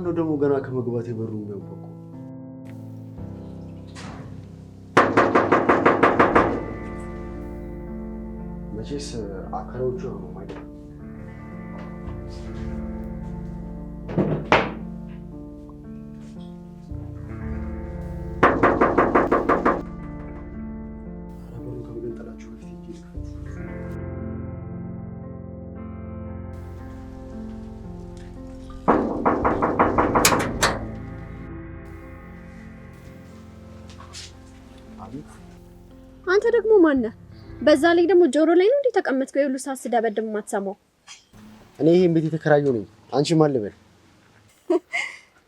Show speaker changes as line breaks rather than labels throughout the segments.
ማን ነው ደግሞ ገና ከመግባት የበሩ የሚያንኳኳው? መቼስ አካሎቹ ነው ማለት ነው።
አንተ ደግሞ ማን ነህ? በዛ ላይ ደግሞ ጆሮ ላይ ነው እንዴ ተቀመጥከው? ይኸውልህ ሳስደበድብ ማትሰማው።
እኔ ይሄን ቤት የተከራየው ነኝ። አንቺ ማን ልበል?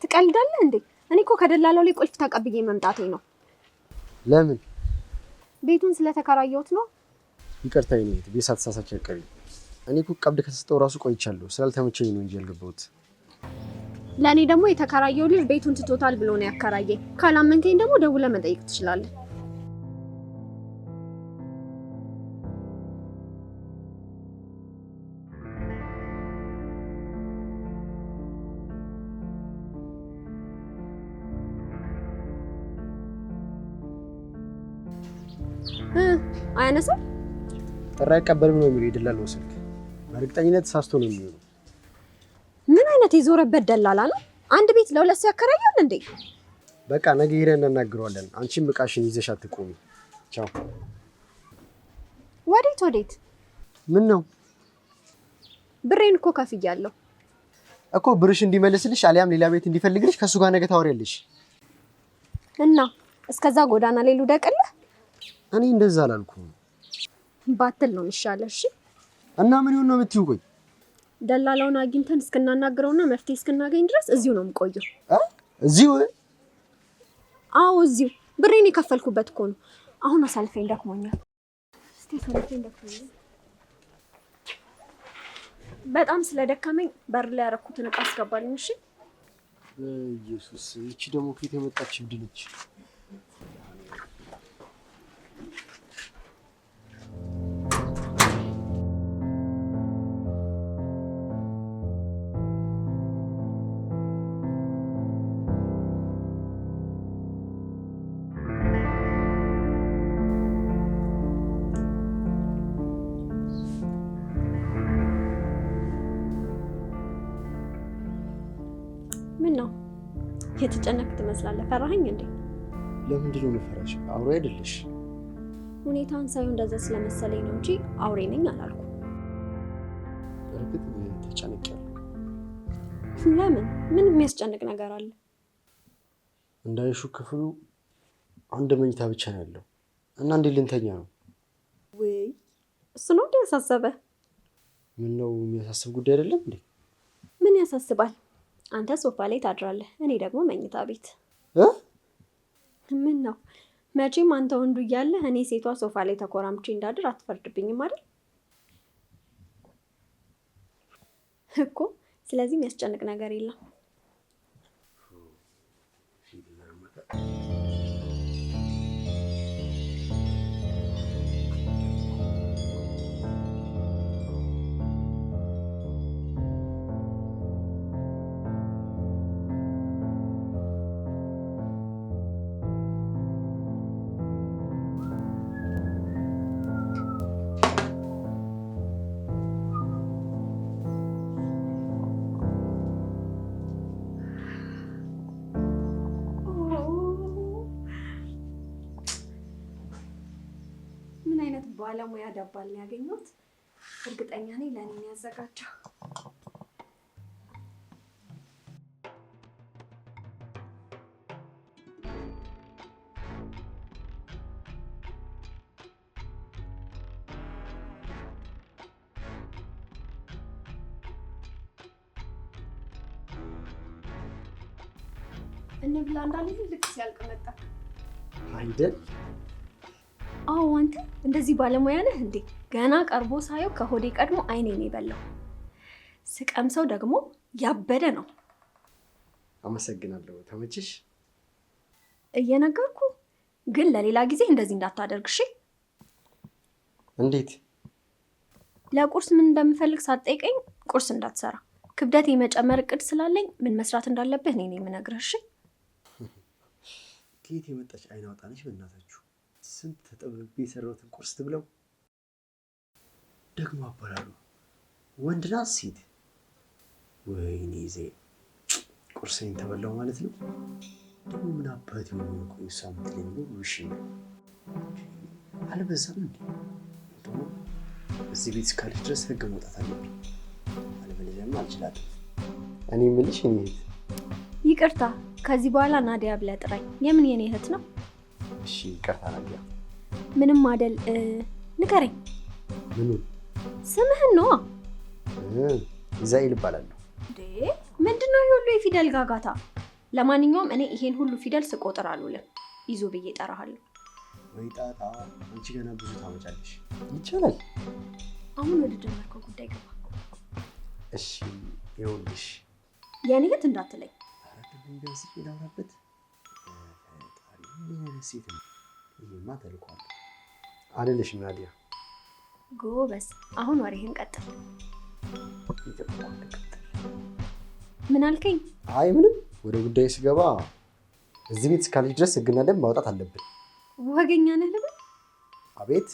ትቀልዳለህ እንዴ? እኔ እኮ ከደላላው ላይ ቁልፍ ተቀብዬ መምጣቴ ነው።
ለምን?
ቤቱን ስለተከራየሁት ነው።
ይቅርታ የኔ ቤት ሳትሳሳች አቀሪ። እኔ እኮ ቀብድ ከተሰጠው ራሱ ቆይቻለሁ። ስላልተመቸኝ ነው እንጂ ያልገባሁት።
ለኔ ደግሞ የተከራየው ልጅ ቤቱን ትቶታል ብሎ ነው ያከራየኝ። ካላመንከኝ ደግሞ ደውለህ መጠየቅ ትችላለህ። አያነሳም?
ጥሪ አይቀበልም ነው የሚለው የደላላው ስልክ። በእርግጠኝነት ሳስቶ ነው የሚሆነው።
ምን አይነት የዞረበት ደላላ ነው? አንድ ቤት ለሁለት ሰው ያከራያል እንዴ?
በቃ ነገ ሄደን እናናግረዋለን። አንቺም ዕቃሽን ይዘሽ አትቆሚ። ቻው።
ወዴት?
ምን ነው?
ብሬን እኮ ከፍያለሁ
እኮ። ብርሽ እንዲመልስልሽ አሊያም ሌላ ቤት እንዲፈልግልሽ ከሱ ጋር ነገ ታወሪያለሽ።
እና እስከዛ ጎዳና ላይ ልውደቅልህ?
እኔ እንደዛ አላልኩም።
ባትል ነው የሚሻለው። እሺ።
እና ምን ይሁን ነው የምትይው? ቆይ
ደላላውን አግኝተን እስክናናግረውና መፍትሄ እስክናገኝ ድረስ እዚሁ ነው የምቆየው።
እዚሁ?
አዎ እዚሁ። ብሬን የከፈልኩበት እኮ ነው። አሁን አሳልፈኝ፣ ደክሞኛል። እስቲ አሳልፈኝ፣ ደክሞኛል። በጣም ስለደከመኝ በር ላይ ያረኩትን ዕቃ አስገባልኝ። እሺ።
ኢየሱስ፣ እቺ ደግሞ ከየት የመጣች እብድ ነች?
የተጨነቅ ትመስላለህ። ፈራኸኝ እንዴ?
ለምንድን ነው የምፈራሽ? አውሬ አይደለሽ?
ሁኔታን ሳይሆን እንደዛ ስለመሰለኝ ነው እንጂ አውሬ ነኝ አላልኩም።
በእርግጥ ተጨነቅያለሁ።
ለምን? ምን የሚያስጨንቅ ነገር አለ?
እንዳይሹ ክፍሉ አንድ መኝታ ብቻ ነው ያለው እና እንዴት ልንተኛ ነው?
ወይ እሱ ነው እንዴ ያሳሰበ?
ምን ነው የሚያሳስብ ጉዳይ አይደለም እንዴ?
ምን ያሳስባል? አንተ ሶፋ ላይ ታድራለህ፣ እኔ ደግሞ መኝታ ቤት። ምን ነው መቼም አንተ ወንዱ እያለህ እኔ ሴቷ ሶፋ ላይ ተኮራምቼ እንዳድር አትፈርድብኝም አይደል እኮ። ስለዚህ የሚያስጨንቅ ነገር የለም። ባለሙያ ዳባል ነው ያገኘሁት። እርግጠኛ ነኝ ለኔ ነው ያዘጋጀው። እንብላ እንዳለኝ ልክ ሲያልቅ መጣ
አይደል?
አዎ አንተ እንደዚህ ባለሙያ ነህ እንዴ? ገና ቀርቦ ሳየው ከሆዴ ቀድሞ አይኔን የበላው። ስቀምሰው ደግሞ ያበደ ነው።
አመሰግናለሁ። ተመችሽ?
እየነገርኩ ግን ለሌላ ጊዜ እንደዚህ እንዳታደርግ እሺ?
እንዴት?
ለቁርስ ምን እንደምፈልግ ሳትጠይቀኝ ቁርስ እንዳትሰራ። ክብደት የመጨመር እቅድ ስላለኝ ምን መስራት እንዳለብህ እኔ ነኝ የምነግርህ። እሺ?
ከየት የመጣች አይን አውጣነች በእናታችሁ። ስንት ተጠብቤ የሰራሁትን ቁርስ ትብለው። ደግሞ አባላሉ ወንድ ናት ሴት? ወይኔ ዜ ቁርሴን ተበላው ማለት ነው። ደግሞ ምን አባት የሆነ እኮ እሷ የምትለኝ ነው። እሺ አልበዛም እንዴ? ደግሞ እዚህ ቤት እስካለች ድረስ ህግ መውጣት አለብኝ። አለበለዚያማ አልችላትም። እኔ የምልሽ የኔ እህት።
ይቅርታ፣ ከዚህ በኋላ ናዲያ ብለህ ጥራኝ። የምን የኔ እህት ነው?
እሺ ይቅርታ ናዲያ።
ምንም አይደል። ንገረኝ።
ምኑን?
ስምህን ነዋ።
ኢዛኤል እባላለሁ።
እንዴ ምንድነው ይሄ ሁሉ የፊደል ጋጋታ? ለማንኛውም እኔ ይሄን ሁሉ ፊደል ስቆጥር አልውልም። ይዞ ብዬ እጠራሃለሁ።
ወይ ጣጣ፣ አንቺ ገና ብዙ ታመጫለሽ። ይቻላል።
አሁን ወደ ጀመርከው ጉዳይ ገባ።
እሺ ይኸውልሽ፣
የኔ እህት እንዳትለኝ።
እንደዚህ ይላውራበት ፈጣሪ። ምን ሴት ነው ይሄማ? ተልኳል አይደለሽም ናዲያ?
ጎበዝ። አሁን ወሬህን ቀጥል። ምን አልከኝ?
አይ ምንም። ወደ ጉዳይ ስገባ እዚህ ቤት እስካለች ድረስ ህግና ደንብ ማውጣት አለብን።
ወገኛ ነህ ልበል?
አቤት።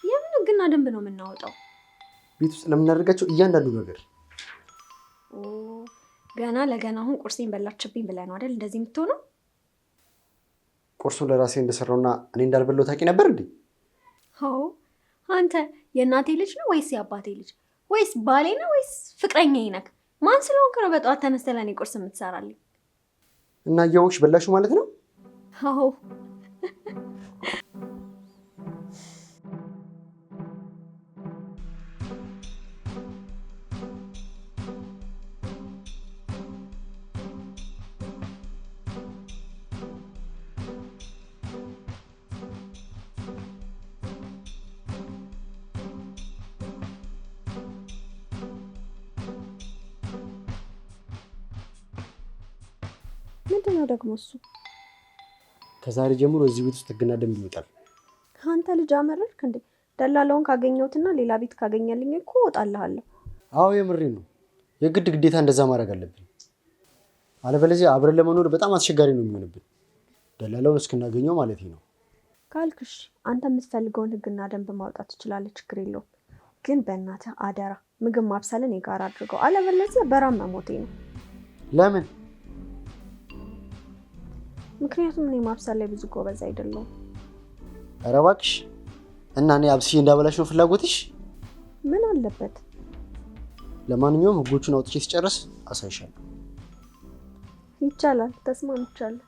የምን ህግና ደንብ ነው የምናወጣው?
ቤት ውስጥ ለምናደርጋቸው እያንዳንዱ ነገር።
ገና ለገና አሁን ቁርሴን በላችብኝ ብለህ ነው አይደል እንደዚህ የምትሆነው?
ቁርሱን ለራሴ እንደሰራውና እኔ እንዳልበላው ታውቂ ነበር እንዴ?
አዎ። አንተ የእናቴ ልጅ ነው ወይስ የአባቴ ልጅ ወይስ ባሌ ነው ወይስ ፍቅረኛዬ ነህ? ማን ስለሆንክ ነው በጠዋት ተነስተህ ለእኔ ቁርስ የምትሰራልኝ?
እና እያወቅሽ በላሽው ማለት ነው?
አዎ። ምንድነው ደግሞ እሱ?
ከዛሬ ጀምሮ እዚህ ቤት ውስጥ ህግና ደንብ ይወጣል።
አንተ ልጅ አመረርክ እንዴ? ደላላውን ካገኘሁትና ሌላ ቤት ካገኘልኝ እኮ እወጣልሃለሁ።
አዎ የምሬን ነው። የግድ ግዴታ እንደዛ ማድረግ አለብን። አለበለዚያ አብረን ለመኖር በጣም አስቸጋሪ ነው የሚሆንብን። ደላላውን እስክናገኘው ማለት ነው።
ካልክሽ አንተ የምትፈልገውን ህግና ደንብ ማውጣት ትችላለህ፣ ችግር የለውም። ግን በእናትህ አደራ ምግብ ማብሰልን የጋራ አድርገው፣ አለበለዚያ በራም መሞቴ ነው።
ለምን?
ምክንያቱም እኔ ማብሰል ላይ ብዙ ጎበዝ አይደለሁም።
ኧረ እባክሽ። እና እኔ አብስዬ እንዳበላሽ ነው ፍላጎትሽ?
ምን አለበት?
ለማንኛውም ህጎቹን አውጥቼ ሲጨርስ አሳይሻለሁ።
ይቻላል፣ ተስማምቻለሁ።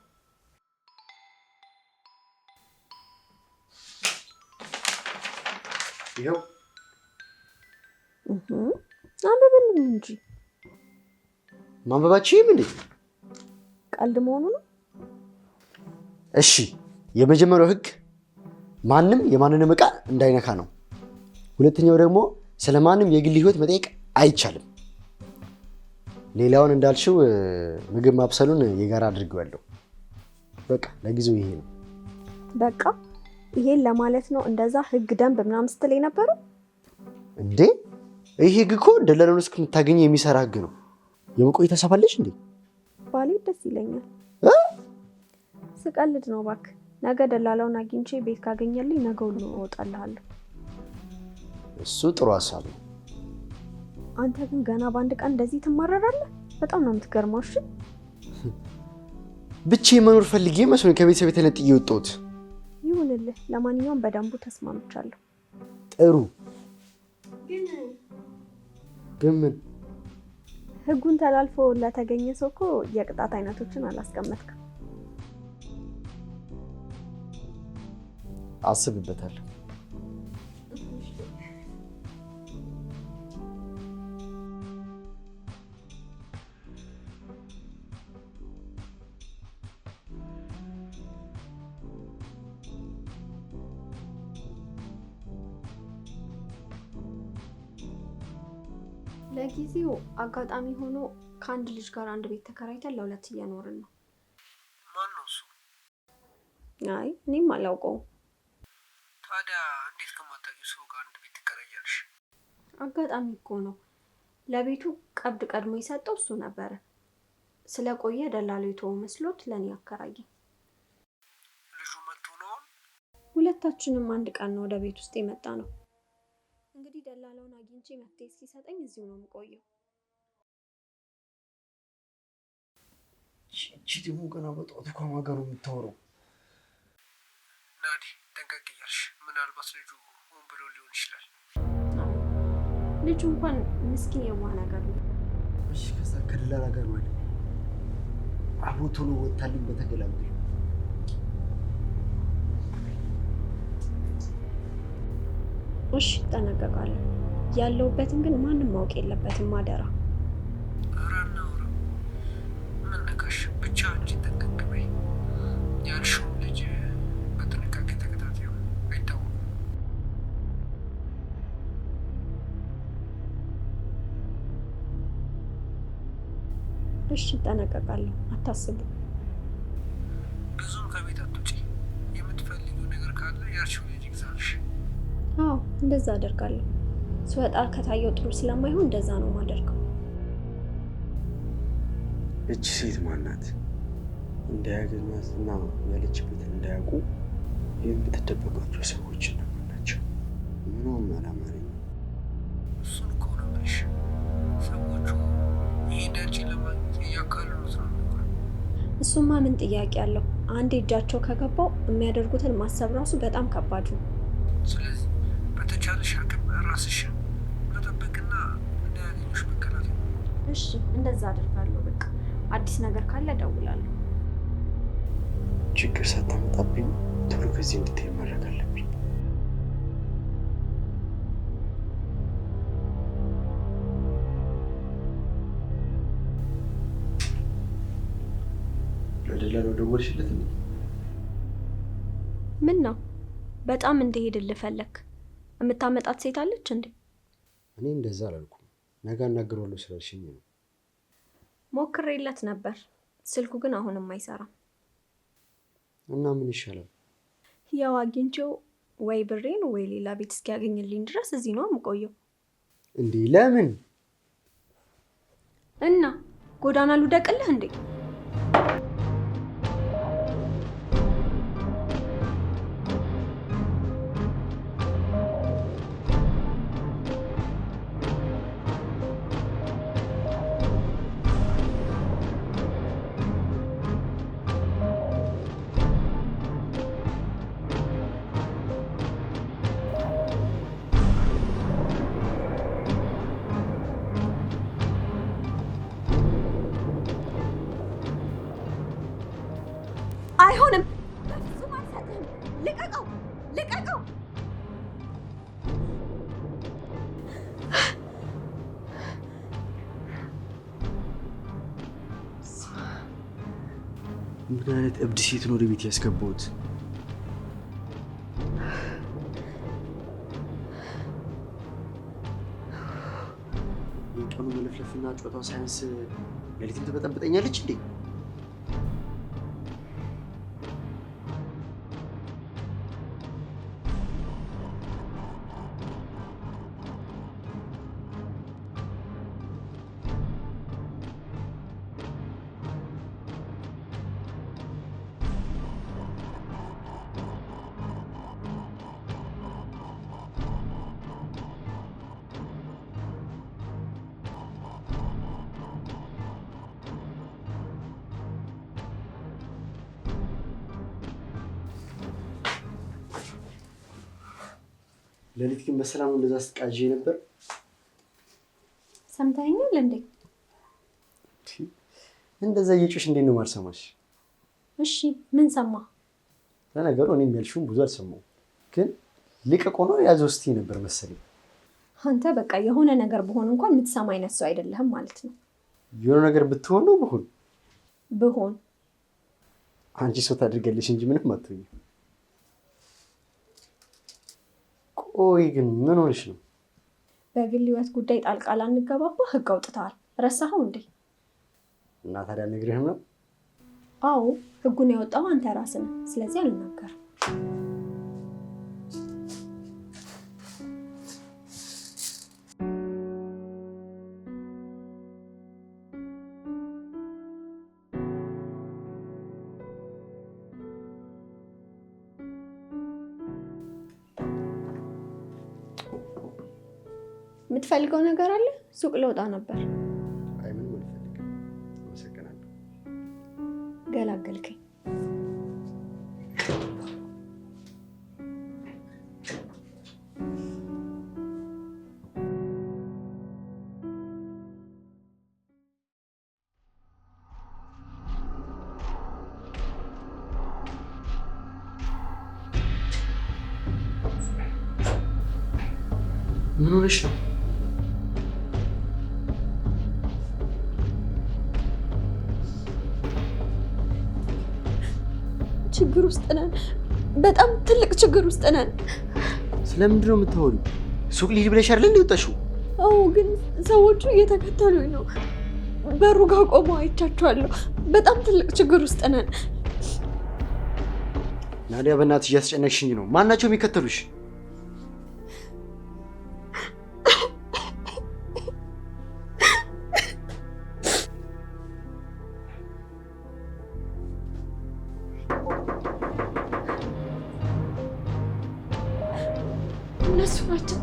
ይኸው
አንብብልኝ እንጂ።
ማንበባችሁም እንዴ?
ቀልድ መሆኑ ነው?
እሺ፣ የመጀመሪያው ህግ ማንም የማንንም ዕቃ እንዳይነካ ነው። ሁለተኛው ደግሞ ስለማንም የግል ህይወት መጠየቅ አይቻልም። ሌላውን እንዳልሽው ምግብ ማብሰሉን የጋራ አድርገዋለሁ። በቃ ለጊዜው ይሄ ነው።
በቃ ይሄን ለማለት ነው እንደዛ ህግ ደንብ ምናምን ስትል የነበረው
እንዴ? ይሄ ህግ እኮ ደላላውን እስክምታገኝ የሚሰራ ህግ ነው። የመቆየት ሀሳብ አለሽ እንዴ?
ባሌ ደስ ይለኛል። ስቀልድ ነው እባክህ። ነገ ደላላውን አግኝቼ ቤት ካገኘልኝ ነገ ሁሉ እወጣልሃለሁ።
እሱ ጥሩ ሀሳብ ነው።
አንተ ግን ገና በአንድ ቀን እንደዚህ ትማረራለህ? በጣም ነው የምትገርመው። እሺ
ብቻዬን መኖር ፈልጌ መስሎኝ ከቤተሰብ ተነጥዬ የወጣሁት።
ይሁንልህ። ለማንኛውም በደንቡ ተስማምቻለሁ።
ጥሩ። ግን ምን?
ህጉን ተላልፎ ለተገኘ ሰው እኮ የቅጣት አይነቶችን አላስቀመጥክም።
አስብበታለሁ።
ለጊዜው አጋጣሚ ሆኖ ከአንድ ልጅ ጋር አንድ ቤት ተከራይተን ለሁለት እየኖርን ነው።
ማን ነው እሱ?
አይ እኔም አላውቀውም።
ታዲያ እንዴት ከማታውቂው ሰው ጋር አንድ ቤት ትከራያለሽ?
አጋጣሚ እኮ ነው። ለቤቱ ቀብድ ቀድሞ የሰጠው እሱ ነበረ። ስለቆየ ደላላው የተወው መስሎት ለኔ አከራየ።
ልጁ መጥቶ ነው?
ሁለታችንም አንድ ቀን ነው ወደ ቤት ውስጥ የመጣ ነው። እንግዲህ ደላላውን አግኝቼ መፍትሄ እስኪሰጠኝ እዚሁ ነው የምቆየው።
እቺ ደግሞ ገና በጠዋት ከማን ጋር ነው የምታወራው? ናዲ ጠንቀቅ እያልሽ፣ ምናልባት ልጁ ሆን ብሎ ሊሆን ይችላል።
ልጁ እንኳን ምስኪን የዋህ ነገር ነው።
እሺ ከዛ ከደላላ ጋር ማለት አቦቶ ነው ወጣልኝ በተገላገለ።
እሺ እጠነቀቃለሁ። ያለውበትን ግን ማንም ማወቅ የለበትም አደራ።
ኧረ እናውራ። ምን ነካሽ? ብቻ አንቺ ጠንቀቅ በይ። ያልሽውን ልጅ በጥንቃቄ ተከታተዩ፣ አይታወቅም።
እሺ እጠነቀቃለሁ፣ አታስቡ።
ብዙም ከቤት አትውጪ። የምትፈልጊው ነገር ካለ ያልሽው ልጅ ይግዛልሽ።
አዎ እንደዛ አደርጋለሁ። ስወጣ ከታየው ጥሩ ስለማይሆን እንደዛ ነው ማደርገው።
እቺ ሴት ማናት? እንዳያገኟትና ያለችበትን እንዳያውቁ የምትደበቃቸው ሰዎች እነማን ናቸው? ምንም አላማረኝ። እሱን እኮ ነው የምልሽ። ሰዎቹ ይሄን አንቺን ለማግኘት እያካለሉት ነው።
እሱማ ምን ጥያቄ አለው? አንድ እጃቸው ከገባው የሚያደርጉትን ማሰብ ራሱ በጣም ከባድ ነው።
ስለዚህ በተቻለሽ አቅም ራስሽን መጠበቅና እንዳያገኙሽ መከላከል።
እሺ እንደዛ አደርጋለሁ። በቃ አዲስ ነገር ካለ እደውላለሁ።
ችግር ሳታመጣብኝ ቶሎ ከዚህ እንድትሄድ ማድረግ አለብኝ። ለደላላው ደወልሽለት?
ምን ነው በጣም እንደሄድልህ ፈለክ? የምታመጣት ሴት አለች እንዴ?
እኔ እንደዛ አላልኩም። ነገ አናግረዋለሁ ስላልሽኝ ነው።
ሞክሬለት ነበር፣ ስልኩ ግን አሁንም አይሰራም።
እና ምን ይሻላል?
ያው አግኝቼው ወይ ብሬን ወይ ሌላ ቤት እስኪያገኝልኝ ድረስ እዚህ ነው የምቆየው።
እንዴ ለምን?
እና ጎዳና ልውደቅልህ እንዴ? አይሆንም። በፍጹም አልሰጥህም። ልቀቀው! ልቀቀው!
ምን አይነት እብድ ሴት ነው ወደ ቤት ያስገባሁት? የቀኑ መለፍለፍና ጨዋታው ሳያንስ ሌሊትም ትበጠብጠኛለች እንዴ? ሌሊት ግን በሰላም እንደዛ ስትቃዥ ነበር።
ሰምተኸኛል እንዴ?
እንደዛ እየጮሽ እንዴት ነው ማልሰማሽ?
እሺ ምን ሰማ?
ለነገሩ እኔም ያልሽውን ብዙ አልሰማሁም፣ ግን ልቀቆ ነው ያዘው ስትይ ነበር መሰለኝ።
አንተ በቃ የሆነ ነገር በሆን እንኳን የምትሰማ አይነት ሰው አይደለህም ማለት ነው።
የሆነ ነገር ብትሆን ነው
ብሆን
አንቺ ሰው ታድርገልሽ እንጂ ምንም አትሆኝም። ቆይ ግን ምን ሆነሽ ነው?
በግል ህይወት ጉዳይ ጣልቃ ላንገባባ ህግ አውጥተዋል። ረሳኸው እንዴ?
እና ታዲያ ነግሬህም ነው?
አዎ ህጉን ያወጣው አንተ ራስህ ነህ። ስለዚህ አልናገርም። የምትፈልገው ነገር አለ? ሱቅ ልወጣ ነበር።
አይ ምንም አልፈልግም። አመሰግናለሁ።
ገላገልከኝ።
ምን ሆነሽ ነው?
ችግር ውስጥ ነን። በጣም ትልቅ ችግር ውስጥ ነን።
ስለምንድን ነው የምታወሪው? ሱቅ ልሂድ ብለሽ አይደል እንደ ወጣሽው?
አዎ፣ ግን ሰዎቹ እየተከተሉኝ ነው። በሩ ጋር ቆመው አይቻቸዋለሁ። በጣም ትልቅ ችግር ውስጥ ነን።
ናዲያ፣ በእናትሽ እያስጨነቅሽኝ ነው። ማናቸው የሚከተሉሽ?
እነሱ ናቸው።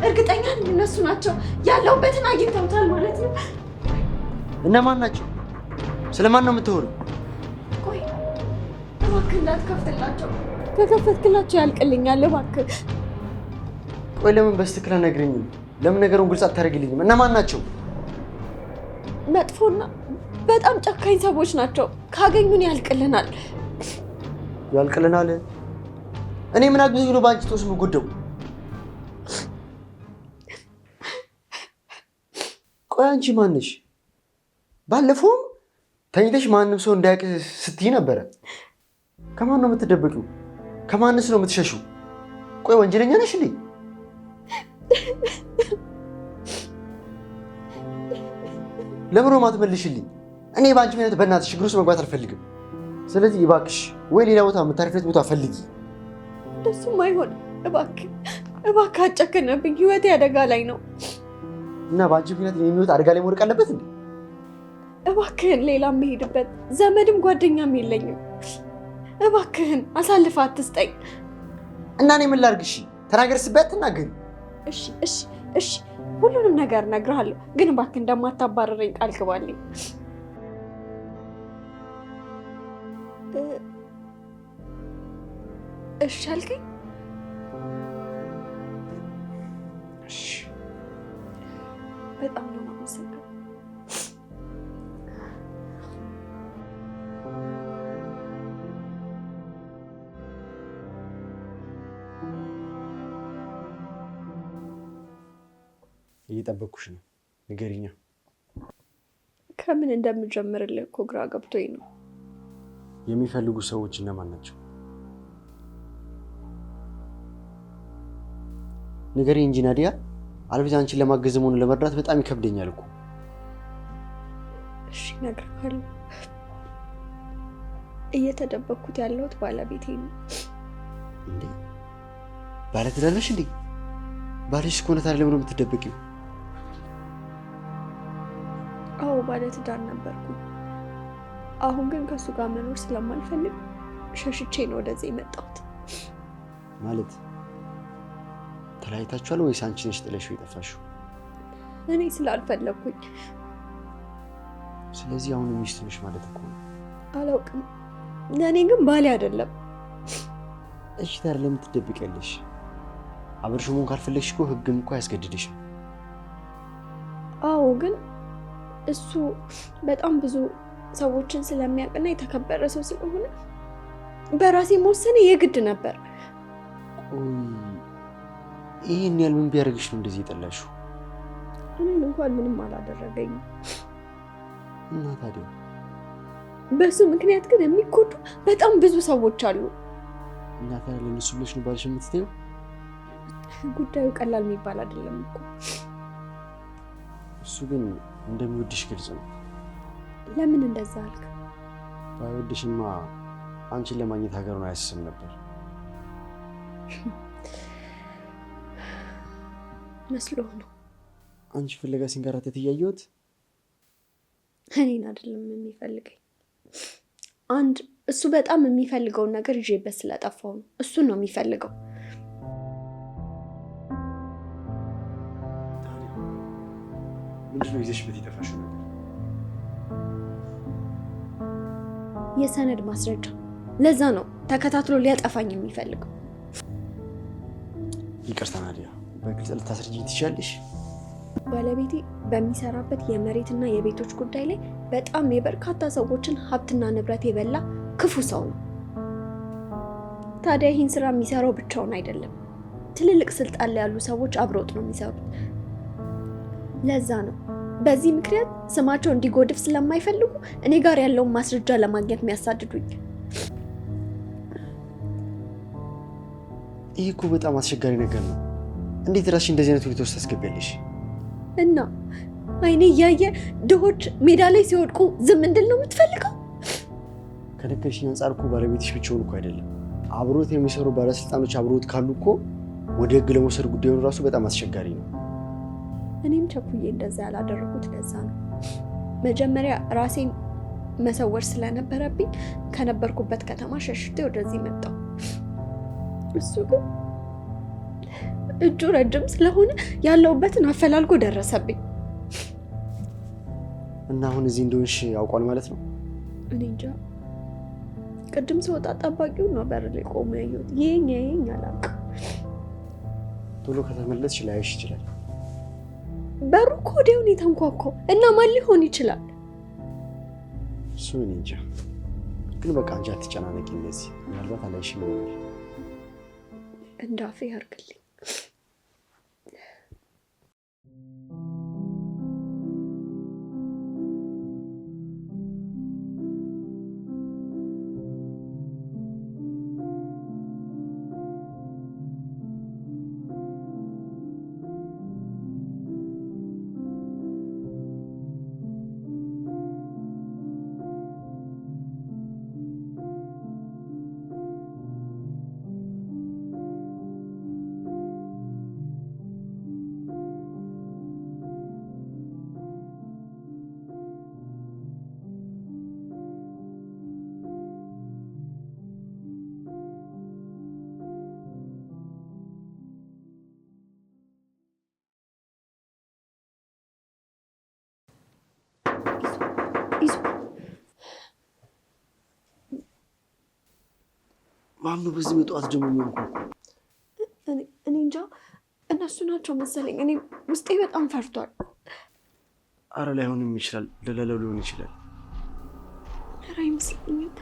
እርግጠኛ ነኝ እነሱ ናቸው። ያለሁበትን አግኝተውታል ማለት ነው።
እነማን ናቸው? ስለማን ነው የምታወሪው?
ቆይ እባክህ እንዳትከፍትላቸው። ከከፈትክላቸው ያልቅልኛል። እባክህ
ቆይ፣ ለምን በስትክክል አትነግሪኝም? ለምን ነገሩን ግልጽ አታደርጊልኝም? እነማን ናቸው?
መጥፎና በጣም ጨካኝ ሰዎች ናቸው። ካገኙን ያልቅልናል።
ያልቅልናል? እኔ ምን አግዞኝ ነው በአንቺ ጦስ የምጎዳው? ቆይ አንቺ ማን ነሽ? ባለፈውም ተኝተሽ ማንም ሰው እንዳያውቅ ስትይ ነበረ። ከማን ነው የምትደበቂው? ከማንስ ነው የምትሸሺው? ቆይ ወንጀለኛ ነሽ እንዴ? ለምን ነው የማትመልሽልኝ? እኔ በአንቺ ምክንያት በእናትሽ ችግር ውስጥ መግባት አልፈልግም። ስለዚህ እባክሽ ወይ ሌላ ቦታ የምታርፊበት ቦታ ፈልጊ።
እንደሱም አይሆን። እባክህ አጨክንብኝ። ህይወቴ አደጋ ላይ ነው
እና በአንቺ ምክንያት የሚወጣ አደጋ ላይ መውደቅ አለበት እንዴ?
እባክህን ሌላ የምሄድበት ዘመድም ጓደኛም የለኝም። እባክህን አሳልፈ አትስጠኝ።
እና እኔ ምን ላድርግ? እሺ ተናገርስበት ትናገሪ።
እሺ ሁሉንም ነገር እነግርሃለሁ፣ ግን እባክህ እንደማታባረረኝ ቃል ግባልኝ። እሺ አልከኝ?
እሺ
በጣም ነው የማመሰግነው።
እየጠበኩሽ ነው። ንገሪኛ።
ከምን እንደምጀምርልህ እኮ ግራ ገብቶኝ ነው።
የሚፈልጉ ሰዎች እነማን ናቸው? ንገሪኝ እንጂ ናዲያ። አልበዛ አንቺን ለማገዝም ሆነ ለመርዳት በጣም ይከብደኛል እኮ።
እሺ እነግርሃለሁ። እየተደበኩት ያለሁት ባለቤቴ ነው።
እንዴ ባለትዳር ነሽ እንዴ? ባልሽ እኮ ነው። ታዲያ ለምን ነው የምትደበቂው?
አዎ ባለትዳር ነበርኩ። አሁን ግን ከሱ ጋር መኖር ስለማልፈልግ ሸሽቼ ነው ወደዚህ የመጣሁት።
ማለት ተለያይታችኋል ወይስ አንቺ ነሽ ጥለሽው የጠፋሽው?
እኔ ስላልፈለኩኝ።
ስለዚህ አሁን ሚስት ነሽ ማለት እኮ ነው።
አላውቅም፣ ለእኔ ግን ባሌ አይደለም።
እሺ ታዲያ ለምን ትደብቂያለሽ? አብረሽው መሆን ካልፈለግሽ እኮ ህግም እኮ አያስገድድሽም።
አዎ ግን እሱ በጣም ብዙ ሰዎችን ስለሚያውቅና የተከበረ ሰው ስለሆነ በራሴ መወሰኔ የግድ ነበር።
ይህን ያህል ምን ቢያደርግሽ ነው እንደዚህ የጠላሽው?
እኔን እንኳን ምንም አላደረገኝም።
እና ታዲያ
በሱ ምክንያት ግን የሚጎዱ በጣም ብዙ ሰዎች አሉ።
እና ታዲያ ለእነሱ ብለሽ ነው ባልሽ የምትተይው?
ጉዳዩ ቀላል የሚባል አይደለም እኮ።
እሱ ግን እንደሚወድሽ ግልጽ ነው።
ለምን እንደዛ አልክ?
ባይወድሽማ አንቺን ለማግኘት ሀገሩን አያስብም ነበር።
መስሎህ ነው?
አንቺ ፍለጋ ሲንከራተት እያየሁት።
እኔን አይደለም የሚፈልገኝ። አንድ እሱ በጣም የሚፈልገውን ነገር ይዤበት ስለጠፋው ነው። እሱን ነው የሚፈልገው።
ምንድን ነው ይዘሽበት የጠፋሽው ነገር?
የሰነድ ማስረጃ። ለዛ ነው ተከታትሎ ሊያጠፋኝ የሚፈልገው።
ይቅርታ ናዲያ፣ በግልጽ ልታስረጂኝ ትችያለሽ?
ባለቤቴ በሚሰራበት የመሬትና የቤቶች ጉዳይ ላይ በጣም የበርካታ ሰዎችን ሀብትና ንብረት የበላ ክፉ ሰው ነው። ታዲያ ይህን ስራ የሚሰራው ብቻውን አይደለም። ትልልቅ ስልጣን ላይ ያሉ ሰዎች አብረውት ነው የሚሰሩት። ለዛ ነው በዚህ ምክንያት ስማቸው እንዲጎድፍ ስለማይፈልጉ እኔ ጋር ያለውን ማስረጃ ለማግኘት የሚያሳድዱኝ።
ይህ እኮ በጣም አስቸጋሪ ነገር ነው። እንዴት ራስሽ እንደዚህ አይነት ሁኔታ ውስጥ ታስገቢያለሽ?
እና አይኔ እያየ ድሆች ሜዳ ላይ ሲወድቁ ዝም እንድል ነው የምትፈልገው?
ከነገርሽኝ አንጻር እኮ ባለቤትሽ ብቻውን እኮ አይደለም፣ አብሮት የሚሰሩ ባለስልጣኖች አብሮት ካሉ እኮ ወደ ህግ ለመውሰድ ጉዳዩን ራሱ በጣም አስቸጋሪ ነው።
እኔም ቸኩዬ እንደዛ ያላደረኩት ለዛ ነው። መጀመሪያ ራሴን መሰወር ስለነበረብኝ ከነበርኩበት ከተማ ሸሽቴ ወደዚህ መጣሁ። እሱ ግን እጁ ረጅም ስለሆነ ያለውበትን አፈላልጎ ደረሰብኝ።
እና አሁን እዚህ እንደሆንሽ ያውቋል ማለት ነው?
እኔ እንጃ። ቅድም ስወጣ ጠባቂው ነው በር ላይ ቆሞ ያየሁት። ይሄኝ አላውቅም።
ቶሎ ከተመለስሽ ላይሽ ይችላል።
በሩ እኮ ወዲያው ነው የተንኳኳው እና ማን ሊሆን ይችላል?
እሱ እኔ እንጃ። ግን በቃ አንቺ አትጨናነቂ። እንደዚህ ምናልባት አላይሽ ይሆናል።
እንዳፌ ያርግልኝ።
ማነው በዚህ በጠዋት ደግሞ የሚሆንኩ?
እኔ እንጃ፣ እነሱ ናቸው መሰለኝ። እኔ ውስጤ በጣም ፈርቷል።
አረ ላይሆንም ይችላል፣ ለሌላው ሊሆን ይችላል።
ኧረ አይመስለኝም።